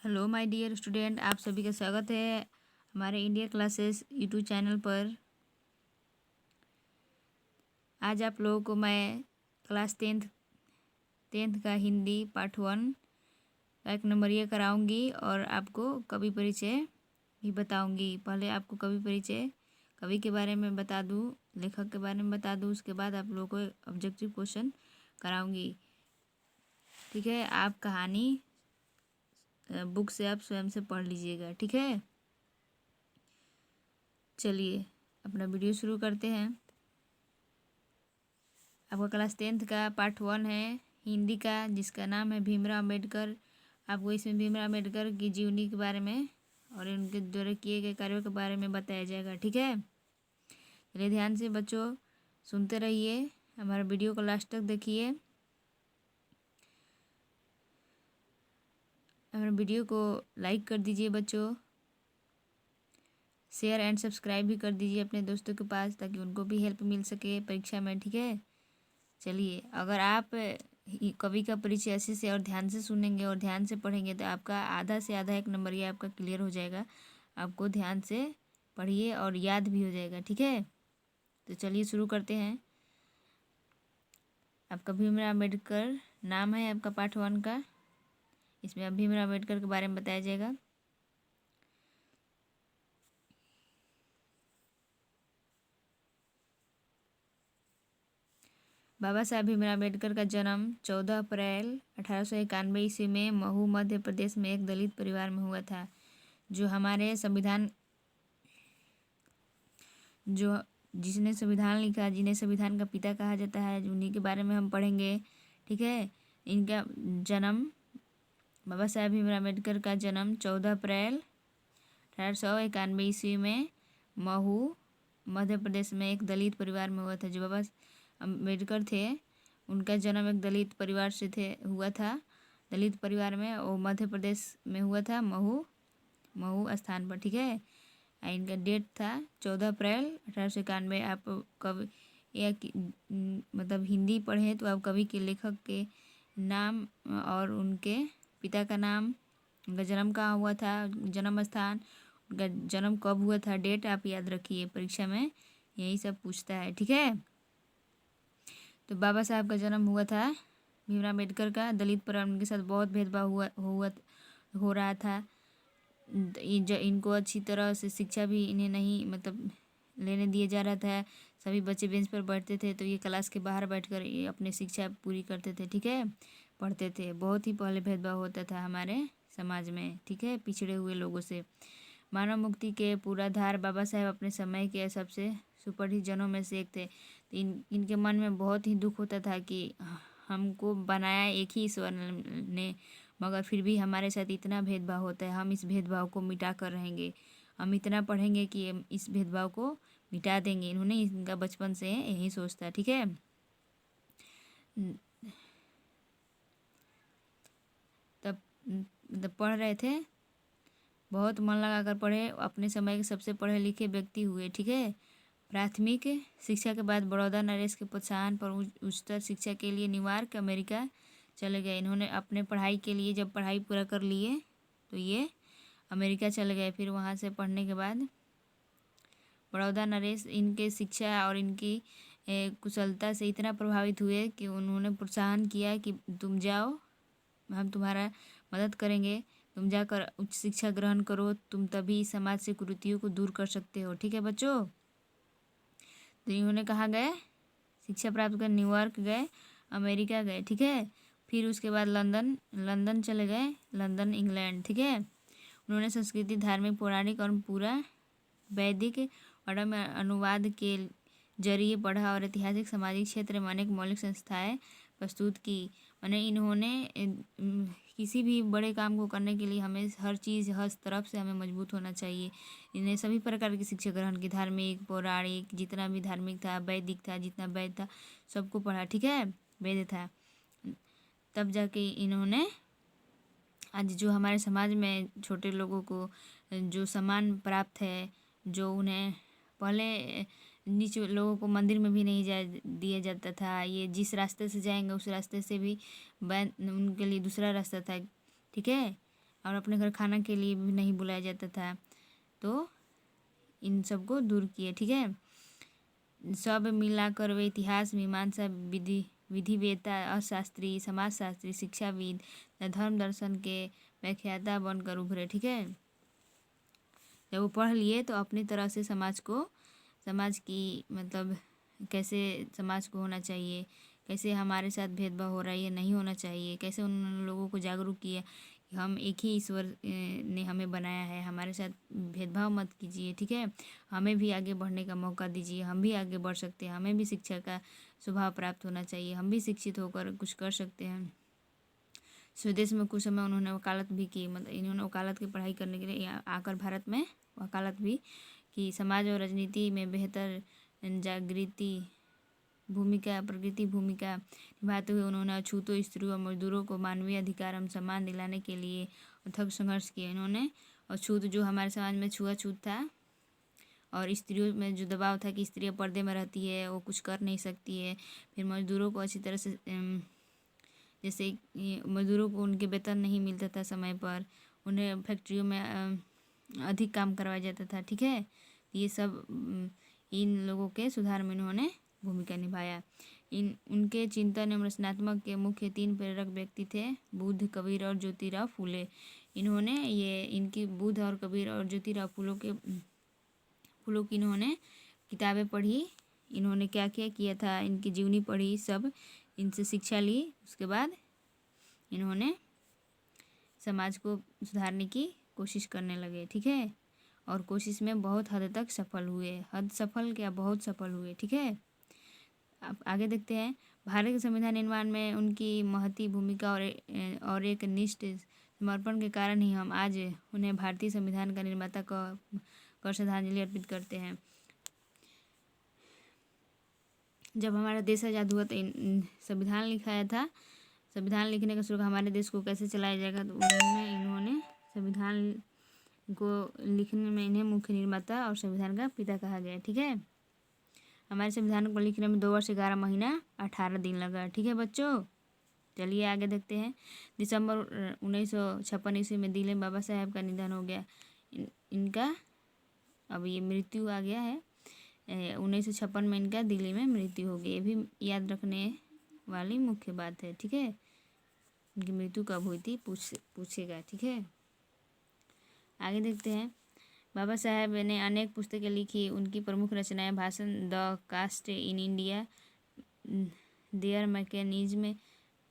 Hello my dear student, आप सभी का स्वागत है हमारे इंडिया क्लासेस यूट्यूब चैनल पर। आज आप लोगों को मैं क्लास टेंथ का हिंदी पार्ट 1 का 1 नंबर कराऊंगी और आपको कवि परिचय भी बताऊंगी। पहले आपको कवि के बारे में बता दूं, लेखक के बारे में बता दूं, उसके बाद आप लोगों को ऑब्जेक्टिव क्वेश्चन कराऊंगी। ठीक है, आप कहानी बुक से आप स्वयं से पढ़ लीजिएगा। ठीक है, चलिए अपना वीडियो शुरू करते हैं। आपका क्लास टेंथ का पार्ट 1 है हिंदी का, जिसका नाम है भीमराव अम्बेडकर। आपको इसमें भीमराव अम्बेडकर की जीवनी के बारे में और उनके द्वारा किए गए कार्यों के बारे में बताया जाएगा। ठीक है, चलिए ध्यान से बच्चों सुनते रहिए, हमारे वीडियो को लास्ट तक देखिए। हमारे वीडियो को लाइक कर दीजिए बच्चों, शेयर एंड सब्सक्राइब भी कर दीजिए अपने दोस्तों के पास, ताकि उनको भी हेल्प मिल सके परीक्षा में। ठीक है, चलिए अगर आप कवि का परिचय अच्छे से और ध्यान से सुनेंगे और ध्यान से पढ़ेंगे तो आपका आधा से आधा 1 नंबर ये आपका क्लियर हो जाएगा। आपको ध्यान से पढ़िए और याद भी हो जाएगा। ठीक है, तो चलिए शुरू करते हैं। आपका भीमराव अम्बेडकर नाम है आपका पार्ट 1 का। इसमें अब भीमराव अम्बेडकर के बारे में बताया जाएगा। बाबा साहब भीमराव अम्बेडकर का जन्म 14 अप्रैल 1891 ईस्वी में महू मध्य प्रदेश में एक दलित परिवार में हुआ था। जो हमारे संविधान जो जिसने संविधान लिखा, जिन्हें संविधान का पिता कहा जाता है, उन्हीं के बारे में हम पढ़ेंगे। ठीक है, इनका जन्म बाबा साहब भीमराव अम्बेडकर का जन्म 14 अप्रैल 1891 ईस्वी में महू मध्य प्रदेश में एक दलित परिवार में हुआ था। जो बाबा अम्बेडकर थे उनका जन्म एक दलित परिवार से हुआ था। दलित परिवार में वो मध्य प्रदेश में हुआ था, महू स्थान पर। ठीक है, इनका डेट था 14 अप्रैल 1891। आप कवि या मतलब हिंदी पढ़ें तो आप कवि के लेखक के नाम और उनके पिता का नाम, उनका जन्म कहाँ हुआ था, जन्म स्थान, उनका जन्म कब हुआ था, डेट आप याद रखिए, परीक्षा में यही सब पूछता है। ठीक है, तो बाबा साहब का जन्म हुआ था भीमराव अम्बेडकर का। दलित परिवार उनके साथ बहुत भेदभाव हो रहा था। इनको अच्छी तरह से शिक्षा भी इन्हें नहीं मतलब लेने दिया जा रहा था। सभी बच्चे बेंच पर बैठते थे तो ये क्लास के बाहर बैठकर ये अपनी शिक्षा पूरी करते थे। ठीक है, पढ़ते थे। बहुत ही पहले भेदभाव होता था हमारे समाज में। ठीक है, पिछड़े हुए लोगों से। मानव मुक्ति के पूराधार बाबा साहेब अपने समय के सबसे सुपरहिट जनों में से एक थे। तो इनके मन में बहुत ही दुख होता था कि हमको बनाया एक ही ईश्वर ने, मगर फिर भी हमारे साथ इतना भेदभाव होता है। हम इस भेदभाव को मिटा कर रहेंगे, हम इतना पढ़ेंगे कि इस भेदभाव को मिटा देंगे। इन्होंने इनका बचपन से यही सोचता। ठीक है, तब पढ़ रहे थे, बहुत मन लगाकर पढ़े, अपने समय के सबसे पढ़े लिखे व्यक्ति हुए। ठीक है, प्राथमिक शिक्षा के बाद बड़ौदा नरेश के प्रोत्साहन पर उच्चतर शिक्षा के लिए न्यूयॉर्क अमेरिका चले गए। इन्होंने अपने पढ़ाई के लिए जब पढ़ाई पूरा कर लिए तो ये अमेरिका चले गए। फिर वहाँ से पढ़ने के बाद बड़ौदा नरेश इनके शिक्षा और इनकी कुशलता से इतना प्रभावित हुए कि उन्होंने प्रोत्साहन किया कि तुम जाओ, हम तुम्हारा मदद करेंगे, तुम जाकर उच्च शिक्षा ग्रहण करो, तुम तभी समाज से कुरीतियों को दूर कर सकते हो। ठीक है बच्चों, तो इन्होंने कहाँ गए, शिक्षा प्राप्त कर न्यूयॉर्क गए, अमेरिका गए। ठीक है, फिर उसके बाद लंदन चले गए, लंदन इंग्लैंड। ठीक है, उन्होंने संस्कृति, धार्मिक, पौराणिक और पूरा वैदिक और में अनुवाद के जरिए पढ़ा और ऐतिहासिक सामाजिक क्षेत्र में अनेक मौलिक संस्थाएं प्रस्तुत की। मैंने इन्होंने किसी भी बड़े काम को करने के लिए हमें हर चीज़ हर तरफ से हमें मजबूत होना चाहिए। इन्हें सभी प्रकार की शिक्षा ग्रहण की, धार्मिक, पौराणिक, जितना भी धार्मिक था, वैदिक था, जितना वैद था सबको पढ़ा। ठीक है, वेद था। तब जाके इन्होंने आज जो हमारे समाज में छोटे लोगों को जो सम्मान प्राप्त है, जो उन्हें पहले नीचे लोगों को मंदिर में भी नहीं जा दिया जाता था, ये जिस रास्ते से जाएंगे उस रास्ते से भी उनके लिए दूसरा रास्ता था। ठीक है, और अपने घर खाना के लिए भी नहीं बुलाया जाता था। तो इन सबको दूर किए, ठीक है। सब मिलाकर वे इतिहास, मीमांसा, विधिवेत्ता, अर्थशास्त्री, समाजशास्त्री, शिक्षाविद, धर्म दर्शन के व्याख्याता बनकर उभरे, ठीक है। जब वो पढ़ लिए तो अपनी तरह से समाज की मतलब कैसे समाज को होना चाहिए, कैसे हमारे साथ भेदभाव हो रहा है ये नहीं होना चाहिए, कैसे उन लोगों को जागरूक किया कि हम एक ही ईश्वर ने हमें बनाया है, हमारे साथ भेदभाव मत कीजिए, ठीक है। हमें भी आगे बढ़ने का मौका दीजिए, हम भी आगे बढ़ सकते हैं, हमें भी शिक्षा का स्वभाव प्राप्त होना चाहिए, हम भी शिक्षित होकर कुछ कर सकते हैं। स्वदेश में कुछ समय उन्होंने वकालत भी की, मतलब इन्होंने वकालत की पढ़ाई करने के लिए यहाँ आकर भारत में वकालत भी की। समाज और राजनीति में बेहतर जागृति प्रकृति भूमिका निभाते हुए उन्होंने अछूतों, स्त्रियों और मजदूरों को मानवीय अधिकार एवं सम्मान दिलाने के लिए अथक संघर्ष किए। इन्होंने अछूत, जो हमारे समाज में छुआछूत था और स्त्रियों में जो दबाव था कि स्त्रियाँ पर्दे में रहती है, वो कुछ कर नहीं सकती है, फिर मजदूरों को अच्छी तरह से जैसे मजदूरों को उनके वेतन नहीं मिलता था समय पर, उन्हें फैक्ट्रियों में अधिक काम करवाया जाता था, ठीक है। ये सब इन लोगों के सुधार में इन्होंने भूमिका निभाया। उनके चिंतन एवं रचनात्मक के मुख्य 3 प्रेरक व्यक्ति थे, बुद्ध, कबीर और ज्योतिराव फूले। इन्होंने इनकी बुद्ध और कबीर और ज्योतिराव फूलों की इन्होंने किताबें पढ़ी, इन्होंने क्या क्या किया था, इनकी जीवनी पढ़ी, सब इनसे शिक्षा ली। उसके बाद इन्होंने समाज को सुधारने की कोशिश करने लगे, ठीक है। और कोशिश में बहुत हद तक सफल हुए, बहुत सफल हुए, ठीक है। अब आगे देखते हैं। भारत के संविधान निर्माण में उनकी महती भूमिका और एक निष्ठ समर्पण के कारण ही हम आज उन्हें भारतीय संविधान का निर्माता कर श्रद्धांजलि अर्पित करते हैं। जब हमारा देश आज़ाद हुआ तो संविधान लिखाया था। संविधान लिखने का शुरू हमारे देश को कैसे चलाया जाएगा, तो इन्होंने संविधान को लिखने में इन्हें मुख्य निर्माता और संविधान का पिता कहा गया, ठीक है। हमारे संविधान को लिखने में 2 वर्ष 11 महीना 18 दिन लगा, ठीक है बच्चों। चलिए आगे देखते हैं। दिसंबर 1956 ईस्वी में दिल्ली में बाबा साहेब का निधन हो गया। इनका अब ये मृत्यु आ गया है। 1956 में इनका दिल्ली में मृत्यु हो गई। ये भी याद रखने वाली मुख्य बात है, ठीक है। इनकी मृत्यु कब हुई थी पूछेगा, ठीक है। आगे देखते हैं। बाबा साहेब ने अनेक पुस्तकें लिखी। उनकी प्रमुख रचनाएं भाषण, the caste in India, their mechanism,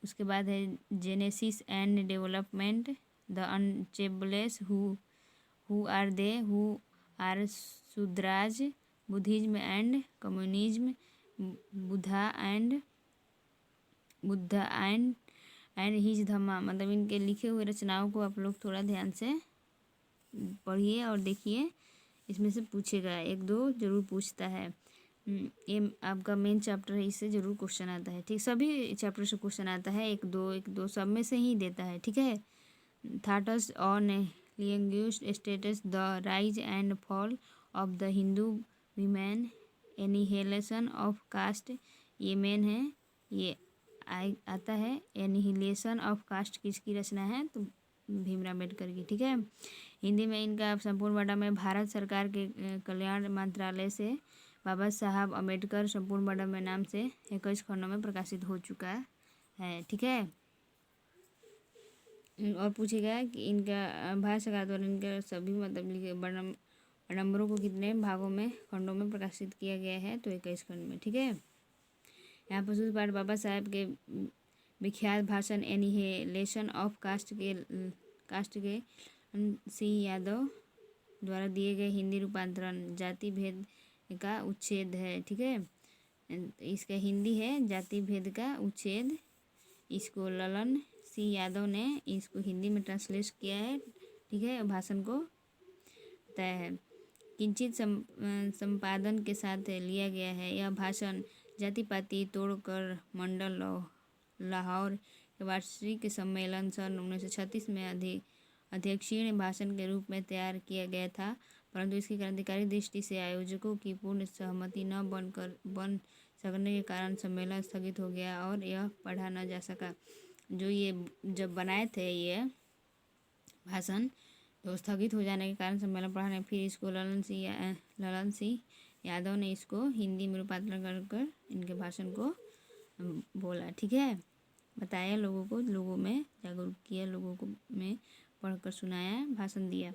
उसके बाद है genesis and development, the untouchables, who are they, who are Shudras, Buddhism and communism, Buddha and his Dhamma. मतलब इनके लिखे हुए रचनाओं को आप लोग थोड़ा ध्यान से पढ़िए और देखिए, इसमें से पूछेगा 1-2 जरूर पूछता है। ये आपका मेन चैप्टर है, इससे जरूर क्वेश्चन आता है, ठीक। सभी चैप्टर से क्वेश्चन आता है, 1-2 सब में से ही देता है, ठीक है। Thoughts on linguistic status, the rise and fall of the Hindu women, annihilation of caste, ये मेन है, ये आता है। एनिहिलेशन ऑफ कास्ट किसकी रचना है, तो भीमराव अम्बेडकर की, ठीक है। हिंदी में इनका संपूर्ण वर्णन में भारत सरकार के कल्याण मंत्रालय से बाबा साहब अम्बेडकर संपूर्ण वर्णन में नाम से 21 खंडों में प्रकाशित हो चुका है, ठीक है। और पूछेगा कि इनका भारत सरकार द्वारा इनका सभी मतलब लिखे वर्णनों को कितने भागों में खंडों में प्रकाशित किया गया है, तो 21 खंड में, ठीक है। यहाँ पर दूसरी बार बाबा साहब के विख्यात भाषण एनिहिलेशन ऑफ कास्ट के सी यादव द्वारा दिए गए हिंदी रूपांतरण जाति भेद का उच्छेद है, ठीक है। इसका हिंदी है जाति भेद का उच्छेद। इसको ललन सी यादव ने इसको हिंदी में ट्रांसलेट किया है, ठीक है। भाषण को बताया है, किंचित संपादन के साथ लिया गया है। यह भाषण जाति पाति तोड़कर मंडल लाहौर के वार्षिक सम्मेलन सन 1936 में अध्यक्षीय भाषण के रूप में तैयार किया गया था, परंतु इसकी क्रांतिकारी दृष्टि से आयोजकों की पूर्ण सहमति न बन सकने के कारण सम्मेलन स्थगित हो गया और यह पढ़ा न जा सका। जो ये जब बनाए थे ये भाषण तो स्थगित हो जाने के कारण सम्मेलन पढ़ाने फिर इसको ललन सिंह यादव ने इसको हिंदी में रूपांतरण कर इनके भाषण को बोला। ठीक है, बताया लोगों को, लोगों में जागरूक किया, लोगों को में पढ़कर सुनाया, भाषण दिया।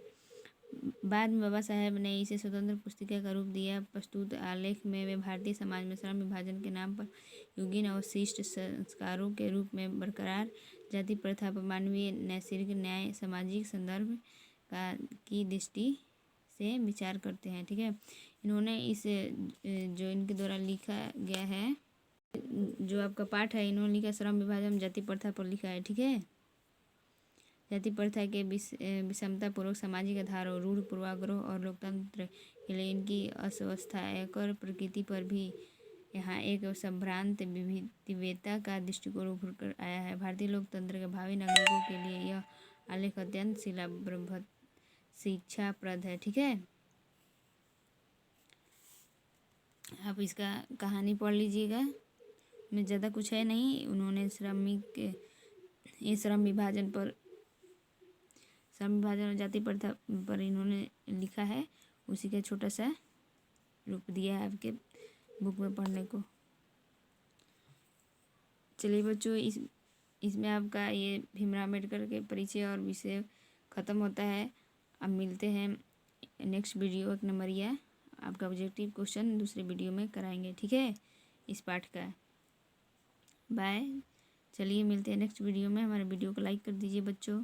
बाद में बाबा साहेब ने इसे स्वतंत्र पुस्तिका का रूप दिया। प्रस्तुत आलेख में वे भारतीय समाज में श्रम विभाजन के नाम पर युगीन अवशिष्ट संस्कारों के रूप में बरकरार जाति प्रथा पर मानवीय नैसर्गिक न्याय सामाजिक संदर्भ की दृष्टि से विचार करते हैं। ठीक है, इन्होंने इस जो इनके द्वारा लिखा गया है, जो आपका पाठ है, इन्होंने लिखा श्रम विभाजन जाति प्रथा पर लिखा है। ठीक है, जाति प्रथा के विषमता पूर्वक सामाजिक आधारों, रूढ़ पूर्वाग्रह और लोकतंत्र के लिए इनकी अस्वस्थायकर प्रकृति पर भी यहाँ एक संभ्रांत दिव्यता का दृष्टिकोण उभर कर आया है। भारतीय लोकतंत्र के भावी नागरिकों के लिए यह आलेख अत्यंत शिक्षाप्रद है। ठीक है, आप इसका कहानी पढ़ लीजिएगा, में ज़्यादा कुछ है नहीं। उन्होंने श्रम विभाजन और जाति प्रथा पर इन्होंने लिखा है, उसी का छोटा सा रूप दिया है आपके बुक में पढ़ने को। चलिए बच्चों, इसमें आपका ये भीमराव अम्बेडकर के परिचय और विषय ख़त्म होता है। अब मिलते हैं नेक्स्ट वीडियो, 1 नंबरिया आपका ऑब्जेक्टिव क्वेश्चन दूसरे वीडियो में कराएंगे। ठीक है, इस पाठ का। बाय, चलिए मिलते हैं नेक्स्ट वीडियो में। हमारे वीडियो को लाइक कर दीजिए बच्चों।